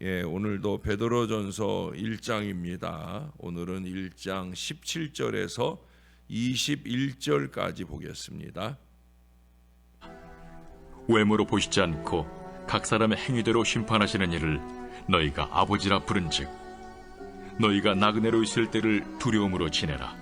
오늘도 베드로전서 1장입니다. 오늘은 1장 17절에서 21절까지 보겠습니다. 외모로 보시지 않고 각 사람의 행위대로 심판하시는 이를 너희가 아버지라 부른즉 너희가 나그네로 있을 때를 두려움으로 지내라.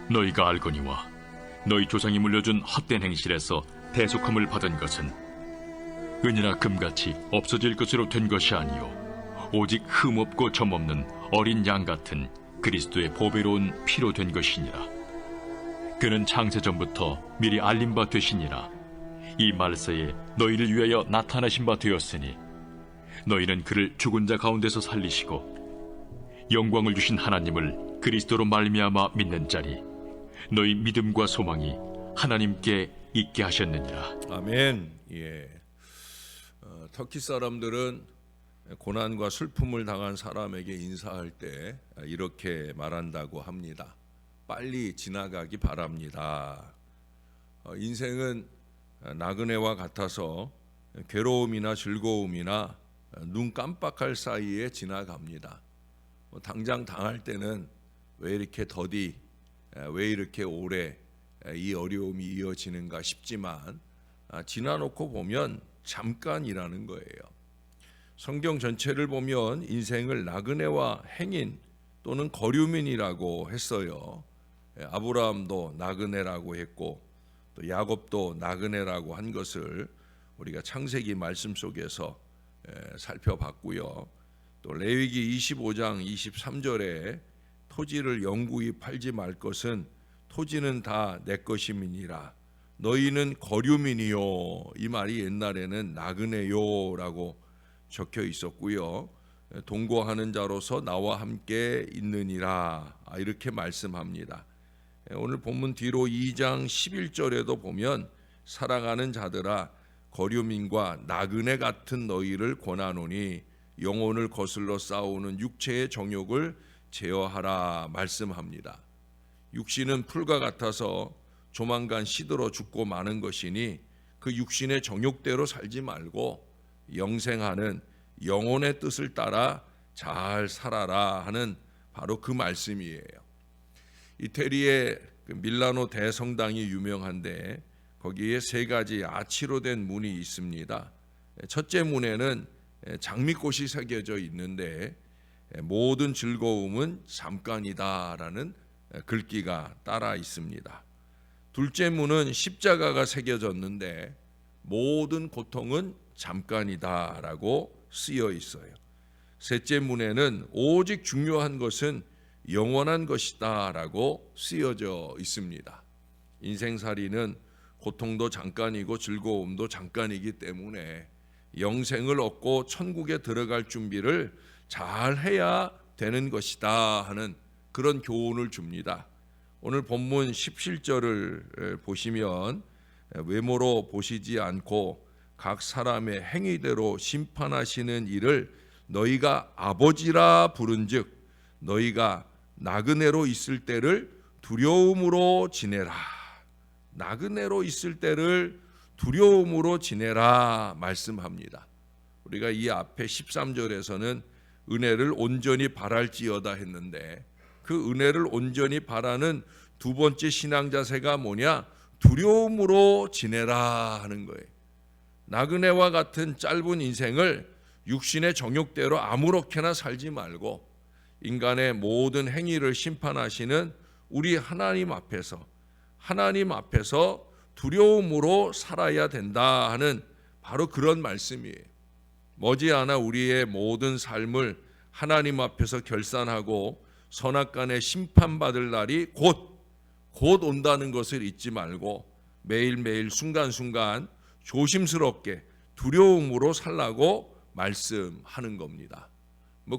너희가 알거니와 너희 조상이 물려준 헛된 행실에서 대속함을 받은 것은 은이나 금같이 없어질 것으로 된 것이 아니요 오직 흠없고 점없는 어린 양 같은 그리스도의 보배로운 피로 된 것이니라. 그는 창세전부터 미리 알린 바 되시니라. 이 말세에 너희를 위하여 나타나신 바 되었으니 너희는 그를 죽은 자 가운데서 살리시고 영광을 주신 하나님을 그리스도로 말미암아 믿는 자니 너희 믿음과 소망이 하나님께 있게 하셨느니라. 아멘. 터키 사람들은 고난과 슬픔을 당한 사람에게 인사할 때 이렇게 말한다고 합니다. 빨리 지나가기 바랍니다. 인생은 나그네와 같아서 괴로움이나 즐거움이나 눈 깜빡할 사이에 지나갑니다. 당장 당할 때는 왜 이렇게 더디, 왜 이렇게 오래 이 어려움이 이어지는가 싶지만 지나놓고 보면 잠깐이라는 거예요. 성경 전체를 보면 인생을 나그네와 행인 또는 거류민이라고 했어요. 아브라함도 나그네라고 했고 또 야곱도 나그네라고 한 것을 우리가 창세기 말씀 속에서 살펴봤고요. 또 레위기 25장 23절에 토지를 영구히 팔지 말 것은 토지는 다 내 것임이니라. 너희는 거류민이요. 이 말이 옛날에는 나그네요라고 적혀 있었고요. 동거하는 자로서 나와 함께 있느니라 이렇게 말씀합니다. 오늘 본문 뒤로 2장 11절에도 보면 사랑하는 자들아 거류민과 나그네 같은 너희를 권하노니 영혼을 거슬러 싸우는 육체의 정욕을 제어하라 말씀합니다. 육신은 풀과 같아서 조만간 시들어 죽고 마는 것이니 그 육신의 정욕대로 살지 말고 영생하는 영혼의 뜻을 따라 잘 살아라 하는 바로 그 말씀이에요. 이태리의 밀라노 대성당이 유명한데 거기에 세 가지 아치로 된 문이 있습니다. 첫째 문에는 장미꽃이 새겨져 있는데 모든 즐거움은 잠깐이다라는 글귀가 따라 있습니다. 둘째 문은 십자가가 새겨졌는데 모든 고통은 잠깐이다라고 쓰여 있어요. 셋째 문에는 오직 중요한 것은 영원한 것이다라고 쓰여져 있습니다. 인생살이는 고통도 잠깐이고 즐거움도 잠깐이기 때문에 영생을 얻고 천국에 들어갈 준비를 잘 해야 되는 것이다 하는 그런 교훈을 줍니다. 오늘 본문 17절을 보시면 외모로 보시지 않고 각 사람의 행위대로 심판하시는 이를 너희가 아버지라 부른즉 너희가 나그네로 있을 때를 두려움으로 지내라. 나그네로 있을 때를 두려움으로 지내라 말씀합니다. 우리가 이 앞에 13절에서는 은혜를 온전히 바랄지어다 했는데 그 은혜를 온전히 바라는 두 번째 신앙 자세가 뭐냐? 두려움으로 지내라 하는 거예요. 나그네와 같은 짧은 인생을 육신의 정욕대로 아무렇게나 살지 말고 인간의 모든 행위를 심판하시는 우리 하나님 앞에서 두려움으로 살아야 된다 하는 바로 그런 말씀이에요. 머지않아 우리의 모든 삶을 하나님 앞에서 결산하고 선악간에 심판받을 날이 곧 온다는 것을 잊지 말고 매일매일 순간순간 조심스럽게 두려움으로 살라고 말씀하는 겁니다.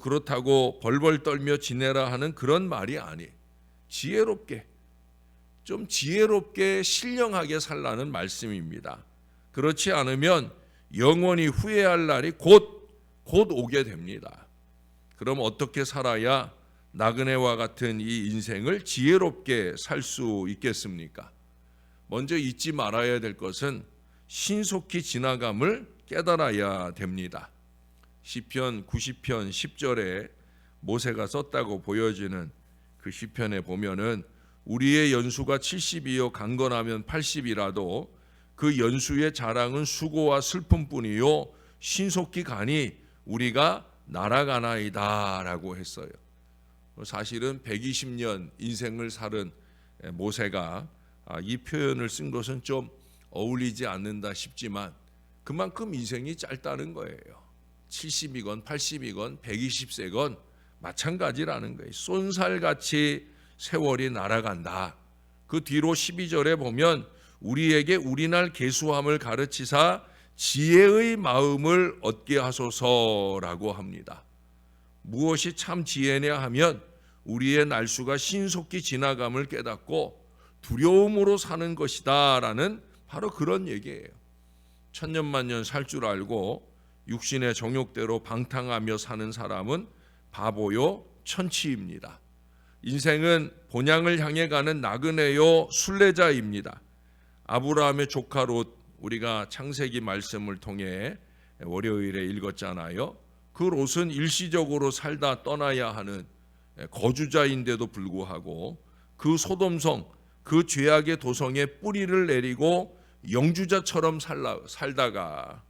그렇다고 벌벌 떨며 지내라 하는 그런 말이 아니에요. 지혜롭게 신령하게 살라는 말씀입니다. 그렇지 않으면 영원히 후회할 날이 곧 오게 됩니다. 그럼 어떻게 살아야 나그네와 같은 이 인생을 지혜롭게 살 수 있겠습니까? 먼저 잊지 말아야 될 것은 신속히 지나감을 깨달아야 됩니다. 시편 90편 10절에 모세가 썼다고 보여지는 그 시편에 보면은 우리의 연수가 70이요 강건하면 80이라도 그 연수의 자랑은 수고와 슬픔뿐이요 신속히 가니 우리가 날아가나이다라고 했어요. 사실은 120년 인생을 살은 모세가 이 표현을 쓴 것은 좀 어울리지 않는다 싶지만 그만큼 인생이 짧다는 거예요. 70이건 80이건 120세건 마찬가지라는 거예요. 쏜살같이 세월이 날아간다. 그 뒤로 12절에 보면 우리에게 우리날 계수함을 가르치사 지혜의 마음을 얻게 하소서라고 합니다. 무엇이 참 지혜냐 하면 우리의 날수가 신속히 지나감을 깨닫고 두려움으로 사는 것이다 라는 바로 그런 얘기예요. 천년만년 살 줄 알고 육신의 정욕대로 방탕하며 사는 사람은 바보요 천치입니다. 인생은 본향을 향해 가는 나그네요 순례자입니다. 아브라함의 조카 롯, 우리가 창세기 말씀을 통해 월요일에 읽었잖아요. 그 롯은 일시적으로 살다 떠나야 하는 거주자인데도 불구하고 그 소돔성, 그 죄악의 도성에 뿌리를 내리고 영주자처럼 살다가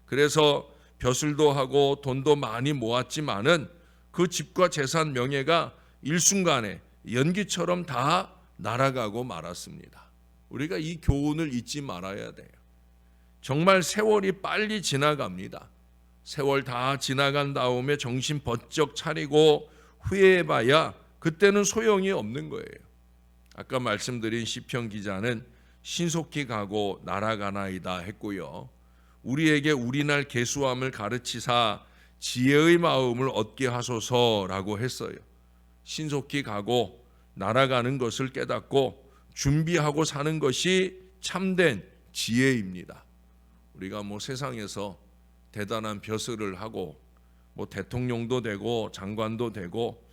그래서 벼슬도 하고 돈도 많이 모았지만은 그 집과 재산 명예가 일순간에 연기처럼 다 날아가고 말았습니다. 우리가 이 교훈을 잊지 말아야 돼요. 정말 세월이 빨리 지나갑니다. 세월 다 지나간 다음에 정신 번쩍 차리고 후회해봐야 그때는 소용이 없는 거예요. 아까 말씀드린 시편 기자는 신속히 가고 날아가나이다 했고요. 우리에게 우리날 계수함을 가르치사 지혜의 마음을 얻게 하소서라고 했어요. 신속히 가고 날아가는 것을 깨닫고 준비하고 사는 것이 참된 지혜입니다. 우리가 세상에서 대단한 벼슬을 하고 대통령도 되고 장관도 되고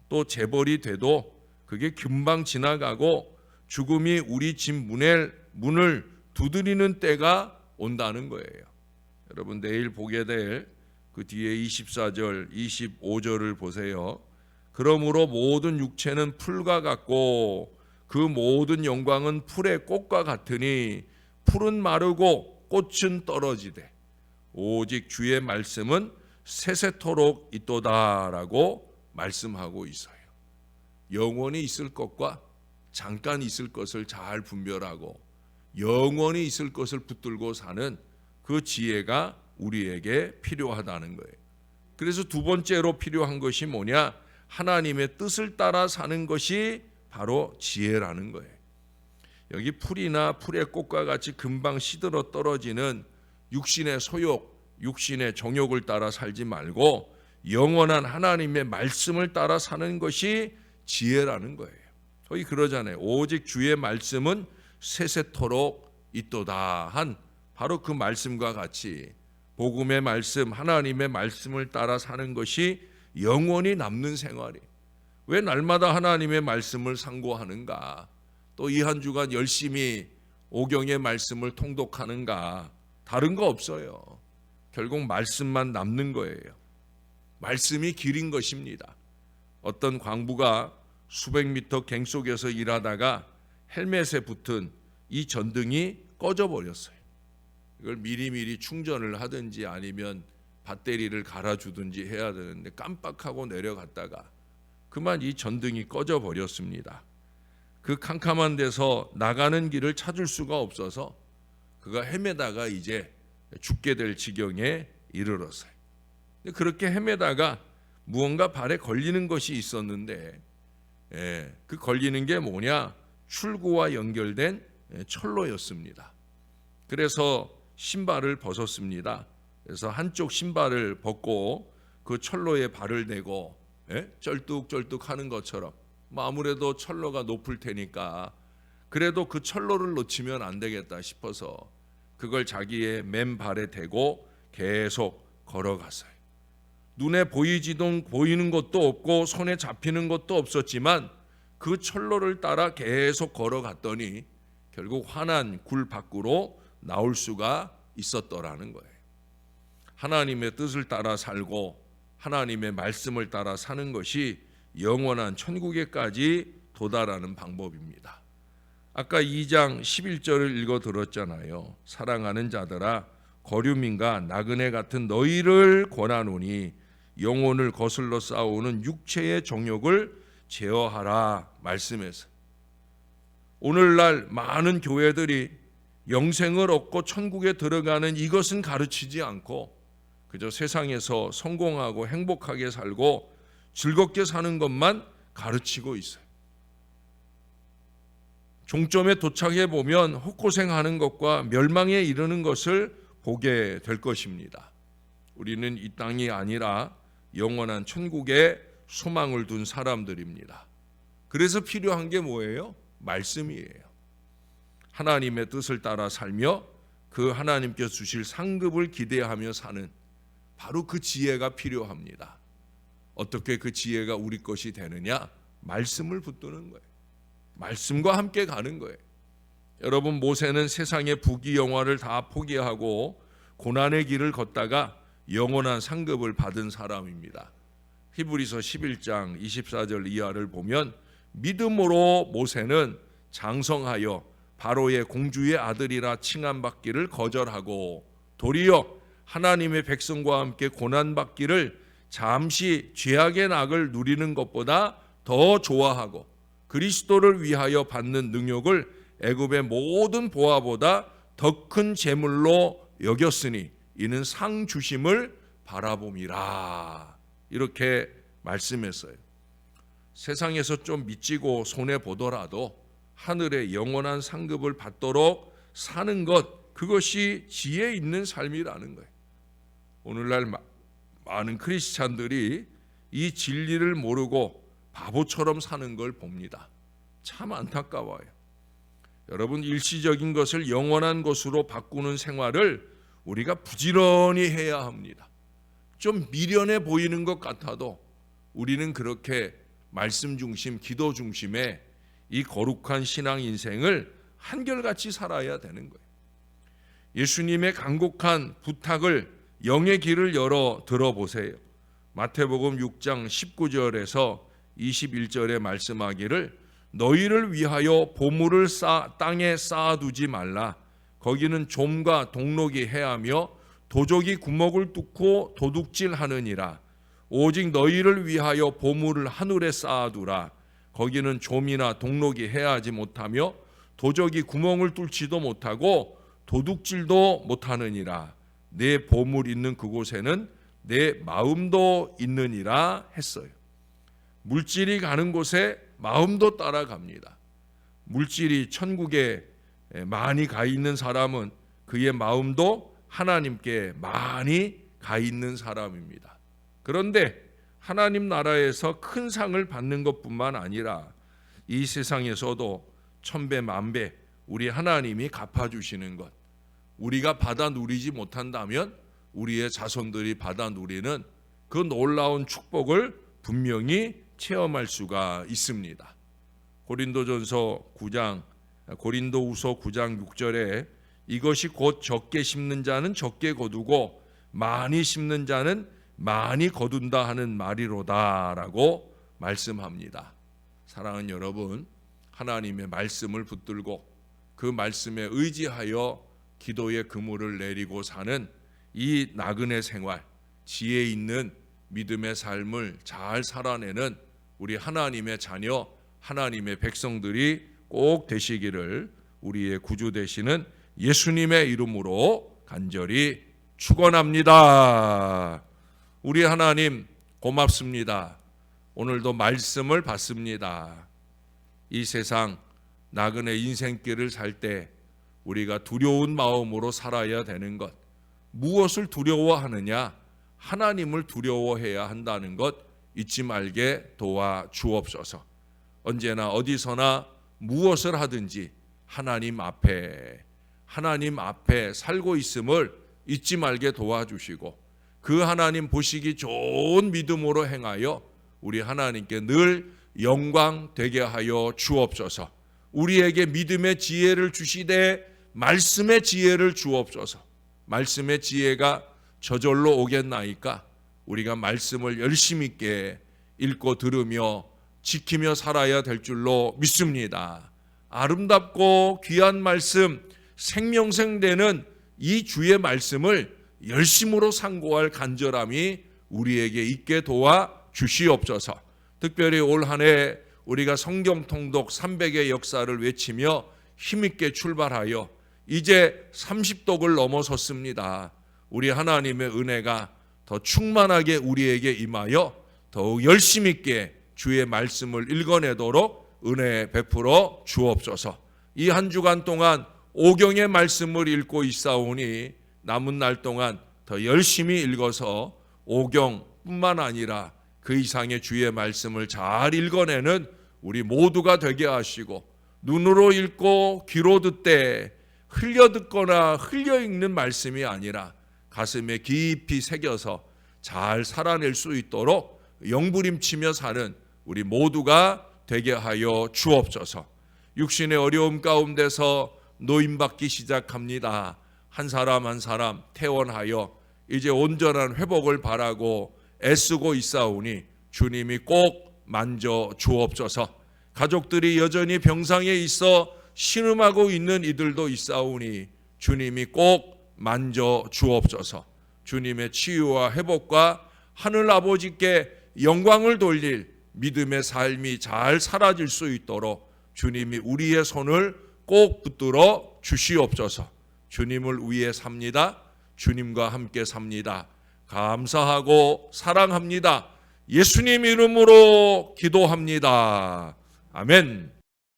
또 재벌이 돼도 그게 금방 지나가고 죽음이 우리 집 문을 두드리는 때가 온다는 거예요. 여러분 내일 보게 될 그 뒤에 24절, 25절을 보세요. 그러므로 모든 육체는 풀과 같고 그 모든 영광은 풀의 꽃과 같으니 풀은 마르고 꽃은 떨어지되 오직 주의 말씀은 세세토록 있도다라고 말씀하고 있어요. 영원히 있을 것과 잠깐 있을 것을 잘 분별하고 영원히 있을 것을 붙들고 사는 그 지혜가 우리에게 필요하다는 거예요. 그래서 두 번째로 필요한 것이 뭐냐? 하나님의 뜻을 따라 사는 것이 바로 지혜라는 거예요. 여기 풀이나 풀의 꽃과 같이 금방 시들어 떨어지는 육신의 소욕, 육신의 정욕을 따라 살지 말고 영원한 하나님의 말씀을 따라 사는 것이 지혜라는 거예요. 소위 그러잖아요. 오직 주의 말씀은 세세토록 있도다 한 바로 그 말씀과 같이 복음의 말씀, 하나님의 말씀을 따라 사는 것이 영원히 남는 생활이. 왜 날마다 하나님의 말씀을 상고하는가? 또 이 한 주간 열심히 오경의 말씀을 통독하는가? 다른 거 없어요. 결국 말씀만 남는 거예요. 말씀이 길인 것입니다. 어떤 광부가 수백 미터 갱 속에서 일하다가 헬멧에 붙은 이 전등이 꺼져 버렸어요. 이걸 미리미리 충전을 하든지 아니면 배터리를 갈아주든지 해야 되는데 깜빡하고 내려갔다가 그만 이 전등이 꺼져 버렸습니다. 그 캄캄한 데서 나가는 길을 찾을 수가 없어서 그가 헤매다가 이제 죽게 될 지경에 이르렀어요. 그렇게 헤매다가 무언가 발에 걸리는 것이 있었는데 그 걸리는 게 뭐냐? 출구와 연결된 철로였습니다. 그래서 신발을 벗었습니다. 그래서 한쪽 신발을 벗고 그 철로에 발을 대고 쩔뚝쩔뚝 하는 것처럼 아무래도 철로가 높을 테니까 그래도 그 철로를 놓치면 안 되겠다 싶어서 그걸 자기의 맨발에 대고 계속 걸어갔어요. 눈에 보이는 것도 없고 손에 잡히는 것도 없었지만 그 철로를 따라 계속 걸어갔더니 결국 환한 굴 밖으로 나올 수가 있었더라는 거예요. 하나님의 뜻을 따라 살고 하나님의 말씀을 따라 사는 것이 영원한 천국에까지 도달하는 방법입니다. 아까 2장 11절을 읽어 들었잖아요. 사랑하는 자들아 거류민과 나그네 같은 너희를 권하노니 영혼을 거슬러 싸우는 육체의 정욕을 제어하라 말씀에서 오늘날 많은 교회들이 영생을 얻고 천국에 들어가는 이것은 가르치지 않고 그저 세상에서 성공하고 행복하게 살고 즐겁게 사는 것만 가르치고 있어요. 종점에 도착해 보면 헛고생하는 것과 멸망에 이르는 것을 보게 될 것입니다. 우리는 이 땅이 아니라 영원한 천국에 소망을 둔 사람들입니다. 그래서 필요한 게 뭐예요? 말씀이에요. 하나님의 뜻을 따라 살며 그 하나님께서 주실 상급을 기대하며 사는 바로 그 지혜가 필요합니다. 어떻게 그 지혜가 우리 것이 되느냐? 말씀을 붙드는 거예요. 말씀과 함께 가는 거예요. 여러분, 모세는 세상의 부귀영화를 다 포기하고 고난의 길을 걷다가 영원한 상급을 받은 사람입니다. 히브리서 11장 24절 이하를 보면 믿음으로 모세는 장성하여 바로의 공주의 아들이라 칭함받기를 거절하고 도리어 하나님의 백성과 함께 고난받기를 잠시 죄악의 낙을 누리는 것보다 더 좋아하고 그리스도를 위하여 받는 능욕을 애굽의 모든 보화보다 더 큰 재물로 여겼으니 이는 상 주심을 바라봄이라 이렇게 말씀했어요. 세상에서 좀 미치고 손해 보더라도 하늘의 영원한 상급을 받도록 사는 것, 그것이 지혜 있는 삶이라는 거예요. 오늘날 많은 크리스찬들이 이 진리를 모르고 바보처럼 사는 걸 봅니다. 참 안타까워요. 여러분, 일시적인 것을 영원한 것으로 바꾸는 생활을 우리가 부지런히 해야 합니다. 좀 미련해 보이는 것 같아도 우리는 그렇게 말씀 중심, 기도 중심의 이 거룩한 신앙 인생을 한결같이 살아야 되는 거예요. 예수님의 간곡한 부탁을 영의 길을 열어 들어보세요. 마태복음 6장 19절에서 21절에 말씀하기를 너희를 위하여 보물을 땅에 쌓아두지 말라. 거기는 좀과 동록이 해하며 도적이 구멍을 뚫고 도둑질하느니라. 오직 너희를 위하여 보물을 하늘에 쌓아두라. 거기는 좀이나 동록이 해하지 못하며 도적이 구멍을 뚫지도 못하고 도둑질도 못하느니라. 내 보물 있는 그곳에는 내 마음도 있느니라 했어요. 물질이 가는 곳에 마음도 따라갑니다. 물질이 천국에 많이 가 있는 사람은 그의 마음도 하나님께 많이 가 있는 사람입니다. 그런데 하나님 나라에서 큰 상을 받는 것뿐만 아니라 이 세상에서도 천배 만배 우리 하나님이 갚아주시는 것, 우리가 받아 누리지 못한다면 우리의 자손들이 받아 누리는 그 놀라운 축복을 분명히 체험할 수가 있습니다. 고린도후서 9장 6절에 이것이 곧 적게 심는 자는 적게 거두고 많이 심는 자는 많이 거둔다 하는 말이로다라고 말씀합니다. 사랑하는 여러분, 하나님의 말씀을 붙들고 그 말씀에 의지하여 기도의 그물을 내리고 사는 이 나그네 생활, 지혜 있는 믿음의 삶을 잘 살아내는 우리 하나님의 자녀, 하나님의 백성들이 꼭 되시기를 우리의 구주 되시는 예수님의 이름으로 간절히 축원합니다. 우리 하나님 고맙습니다. 오늘도 말씀을 받습니다. 이 세상 나그네 인생길을 살 때 우리가 두려운 마음으로 살아야 되는 것, 무엇을 두려워하느냐? 하나님을 두려워해야 한다는 것 잊지 말게 도와 주옵소서. 언제나 어디서나 무엇을 하든지 하나님 앞에 살고 있음을 잊지 말게 도와주시고 그 하나님 보시기 좋은 믿음으로 행하여 우리 하나님께 늘 영광 되게 하여 주옵소서. 우리에게 믿음의 지혜를 주시되 말씀의 지혜를 주옵소서. 말씀의 지혜가 저절로 오겠나이까 우리가 말씀을 열심히 있게 읽고 들으며 지키며 살아야 될 줄로 믿습니다. 아름답고 귀한 말씀, 생명생되는 이 주의 말씀을 열심으로 상고할 간절함이 우리에게 있게 도와 주시옵소서. 특별히 올 한 해 우리가 성경 통독 300의 역사를 외치며 힘있게 출발하여 이제 30독을 넘어섰습니다. 우리 하나님의 은혜가 더 충만하게 우리에게 임하여 더욱 열심 있게 주의 말씀을 읽어내도록 은혜 베풀어 주옵소서. 이 한 주간 동안 오경의 말씀을 읽고 있사오니 남은 날 동안 더 열심히 읽어서 오경뿐만 아니라 그 이상의 주의 말씀을 잘 읽어내는 우리 모두가 되게 하시고, 눈으로 읽고 귀로 듣되 흘려 듣거나 흘려 읽는 말씀이 아니라 가슴에 깊이 새겨서 잘 살아낼 수 있도록 영부림치며 사는 우리 모두가 되게 하여 주옵소서. 육신의 어려움 가운데서 노임받기 시작합니다. 한 사람 한 사람 퇴원하여 이제 온전한 회복을 바라고 애쓰고 있사오니 주님이 꼭 만져 주옵소서. 가족들이 여전히 병상에 있어 신음하고 있는 이들도 있사오니 주님이 꼭 만져 주옵소서. 주님의 치유와 회복과 하늘 아버지께 영광을 돌릴 믿음의 삶이 잘 사라질 수 있도록 주님이 우리의 손을 꼭 붙들어 주시옵소서. 주님을 위해 삽니다. 주님과 함께 삽니다. 감사하고 사랑합니다. 예수님 이름으로 기도합니다. 아멘.